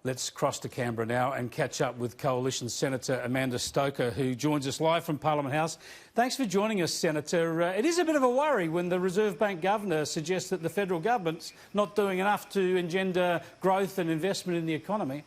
Let's cross to Canberra now and catch up with Coalition Senator Amanda Stoker, who joins us live from Parliament House. Thanks for joining us, Senator. It is a bit of a worry when the Reserve Bank Governor suggests that the federal government's not doing enough to engender growth and investment in the economy.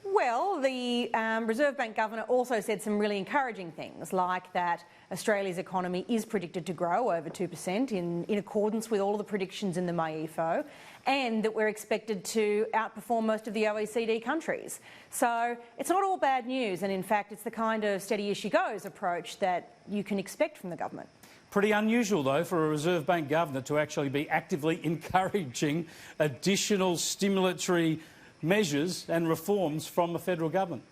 Well, the Reserve Bank Governor also said some really encouraging things, like that Australia's economy is predicted to grow over 2% in accordance with all of the predictions in the MYEFO, and that we're expected to outperform most of the OECD countries. So it's not all bad news, and in fact it's the kind of steady as she goes approach that you can expect from the government. Pretty unusual, though, for a Reserve Bank Governor to actually be actively encouraging additional stimulatory measures and reforms from the federal government.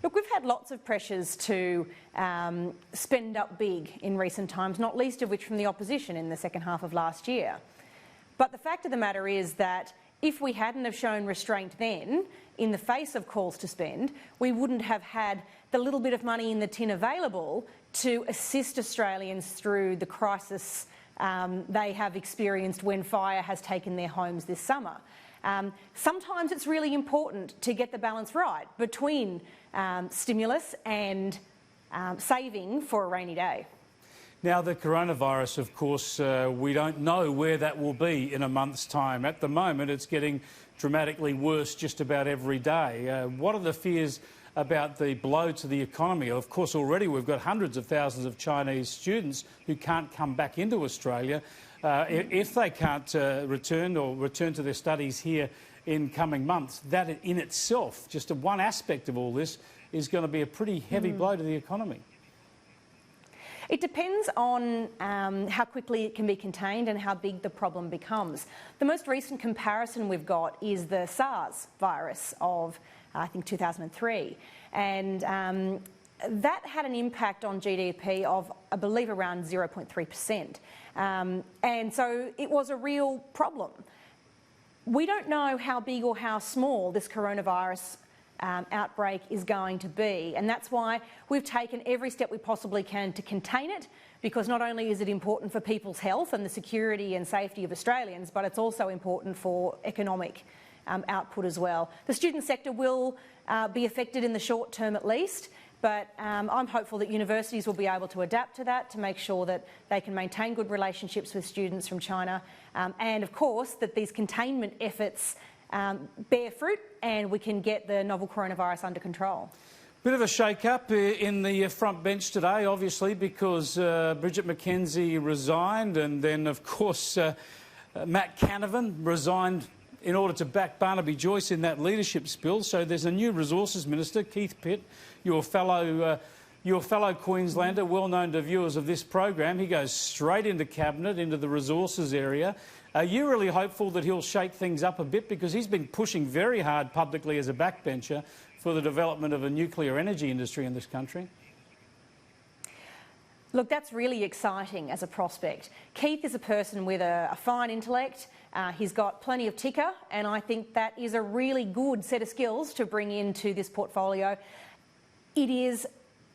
Look, we've had lots of pressures to spend up big in recent times, not least of which from the opposition in the second half of last year. But the fact of the matter is that if we hadn't have shown restraint then, in the face of calls to spend, we wouldn't have had the little bit of money in the tin available to assist Australians through the crisis they have experienced when fire has taken their homes this summer. Sometimes it's really important to get the balance right between stimulus and saving for a rainy day. Now, the coronavirus, of course, we don't know where that will be in a month's time. At the moment, it's getting dramatically worse just about every day. What are the fears about the blow to the economy? Of course, already we've got hundreds of thousands of Chinese students who can't come back into Australia. If they can't return to their studies here in coming months, that in itself, just one aspect of all this, is going to be a pretty heavy blow to the economy. It depends on how quickly it can be contained and how big the problem becomes. The most recent comparison we've got is the SARS virus of, I think, 2003. And that had an impact on GDP of, I believe, around 0.3%. And so it was a real problem. We don't know how big or how small this coronavirus outbreak is going to be, and that's why we've taken every step we possibly can to contain it, because not only is it important for people's health and the security and safety of Australians, but it's also important for economic output as well. The student sector will be affected in the short term at least, but I'm hopeful that universities will be able to adapt to that to make sure that they can maintain good relationships with students from China, and of course that these containment efforts bear fruit and we can get the novel coronavirus under control. Bit of a shake-up in the front bench today, obviously, because Bridget McKenzie resigned, and then, of course, Matt Canavan resigned in order to back Barnaby Joyce in that leadership spill. So there's a new Resources Minister, Keith Pitt, your fellow Queenslander, well known to viewers of this program. He goes straight into Cabinet, into the resources area. Are you really hopeful that he'll shake things up a bit? Because he's been pushing very hard publicly as a backbencher for the development of a nuclear energy industry in this country. Look, that's really exciting as a prospect. Keith is a person with a fine intellect. He's got plenty of ticker, and I think that is a really good set of skills to bring into this portfolio. It is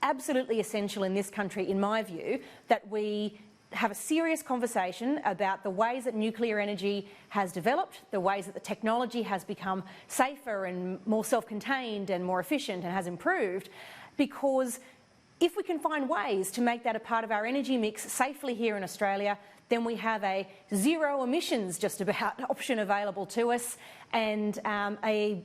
absolutely essential in this country, in my view, that we have a serious conversation about the ways that nuclear energy has developed, the ways that the technology has become safer and more self-contained and more efficient and has improved, because if we can find ways to make that a part of our energy mix safely here in Australia, then we have a zero emissions just about option available to us, and a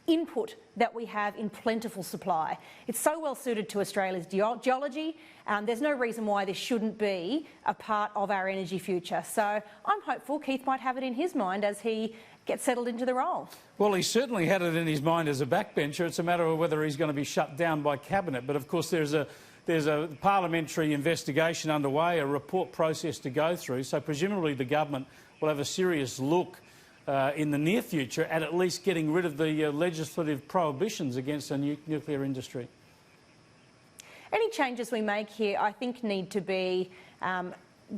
input that we have in plentiful supply. It's so well suited to Australia's geology. There's no reason why this shouldn't be a part of our energy future. So I'm hopeful Keith might have it in his mind as he gets settled into the role. Well, he certainly had it in his mind as a backbencher. It's a matter of whether he's going to be shut down by Cabinet. But of course there's a parliamentary investigation underway, a report process to go through. So presumably the government will have a serious look in the near future at least getting rid of the legislative prohibitions against the nuclear industry. Any changes we make here, I think, need to be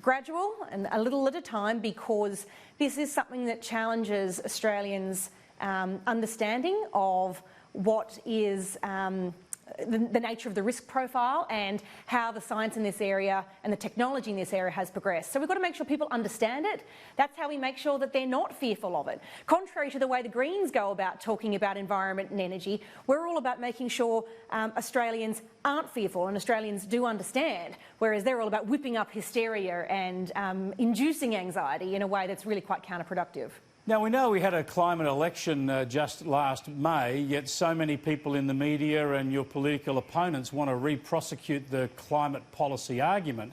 gradual and a little at a time, because this is something that challenges Australians' understanding of what is the nature of the risk profile and how the science in this area and the technology in this area has progressed. So we've got to make sure people understand it. That's how we make sure that they're not fearful of it. Contrary to the way the Greens go about talking about environment and energy, we're all about making sure Australians aren't fearful and Australians do understand, whereas they're all about whipping up hysteria and inducing anxiety in a way that's really quite counterproductive. Now, we know we had a climate election just last May, yet so many people in the media and your political opponents want to re-prosecute the climate policy argument.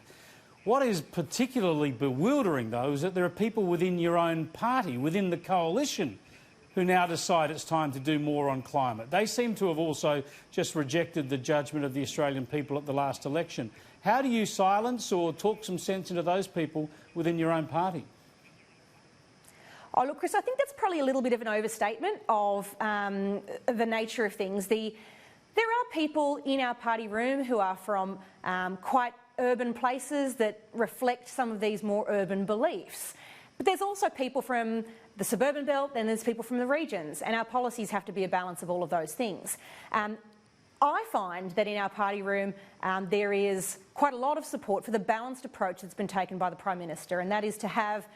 What is particularly bewildering, though, is that there are people within your own party, within the coalition, who now decide it's time to do more on climate. They seem to have also just rejected the judgment of the Australian people at the last election. How do you silence or talk some sense into those people within your own party? Oh, look, Chris, I think that's probably a little bit of an overstatement of the nature of things. There are people in our party room who are from quite urban places that reflect some of these more urban beliefs. But there's also people from the suburban belt and there's people from the regions, and our policies have to be a balance of all of those things. I find that in our party room there is quite a lot of support for the balanced approach that's been taken by the Prime Minister, and that is to have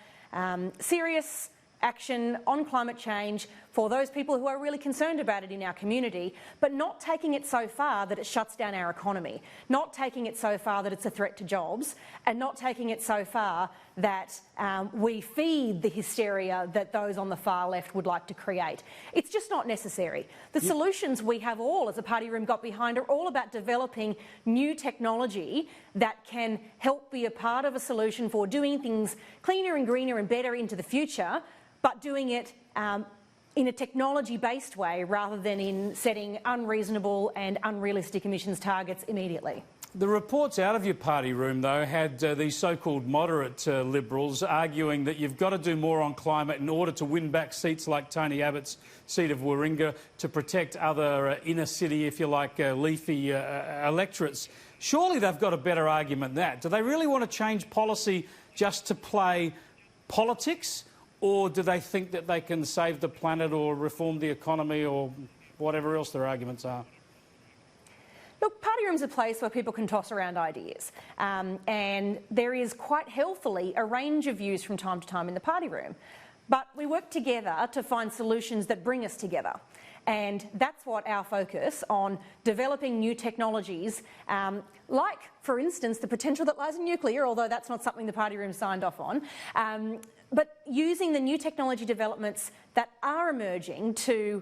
serious action on climate change for those people who are really concerned about it in our community, but not taking it so far that it shuts down our economy, not taking it so far that it's a threat to jobs, and not taking it so far that we feed the hysteria that those on the far left would like to create. It's just not necessary. The solutions we have all as a party room got behind are all about developing new technology that can help be a part of a solution for doing things cleaner and greener and better into the future, but doing it in a technology-based way rather than in setting unreasonable and unrealistic emissions targets immediately. The reports out of your party room, though, had these so-called moderate Liberals arguing that you've got to do more on climate in order to win back seats like Tony Abbott's seat of Warringah, to protect other inner city, if you like, leafy electorates. Surely they've got a better argument than that. Do they really want to change policy just to play politics? Or do they think that they can save the planet or reform the economy or whatever else their arguments are? Look, party room's a place where people can toss around ideas, and there is quite healthily a range of views from time to time in the party room. But we work together to find solutions that bring us together. And that's what our focus on developing new technologies, like, for instance, the potential that lies in nuclear, although that's not something the party room signed off on, but using the new technology developments that are emerging to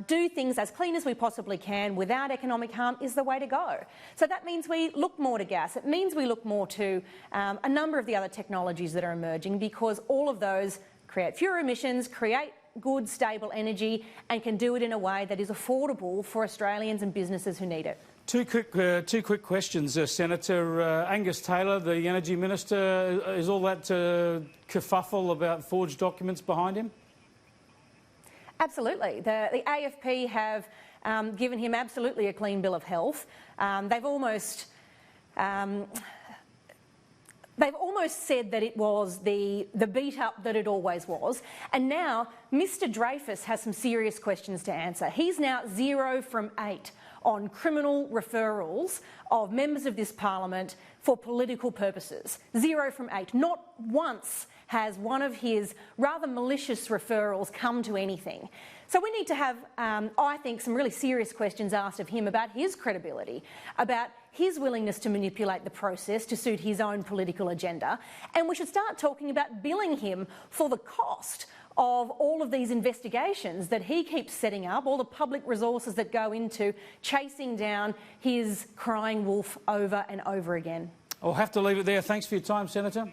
do things as clean as we possibly can without economic harm is the way to go. So that means we look more to gas. It means we look more to a number of the other technologies that are emerging, because all of those create fewer emissions, create good, stable energy, and can do it in a way that is affordable for Australians and businesses who need it. Two quick questions, Senator. Angus Taylor, the Energy Minister, is all that kerfuffle about forged documents behind him? Absolutely. The AFP have given him absolutely a clean bill of health. They've almost said that it was the beat-up that it always was. And now Mr Dreyfus has some serious questions to answer. He's now 0 from 8 on criminal referrals of members of this parliament for political purposes. 0 from 8. Not once has one of his rather malicious referrals come to anything. So we need to have, I think, some really serious questions asked of him about his credibility, about his willingness to manipulate the process to suit his own political agenda, and we should start talking about billing him for the cost of all of these investigations that he keeps setting up, all the public resources that go into chasing down his crying wolf over and over again. I'll have to leave it there. Thanks for your time, Senator.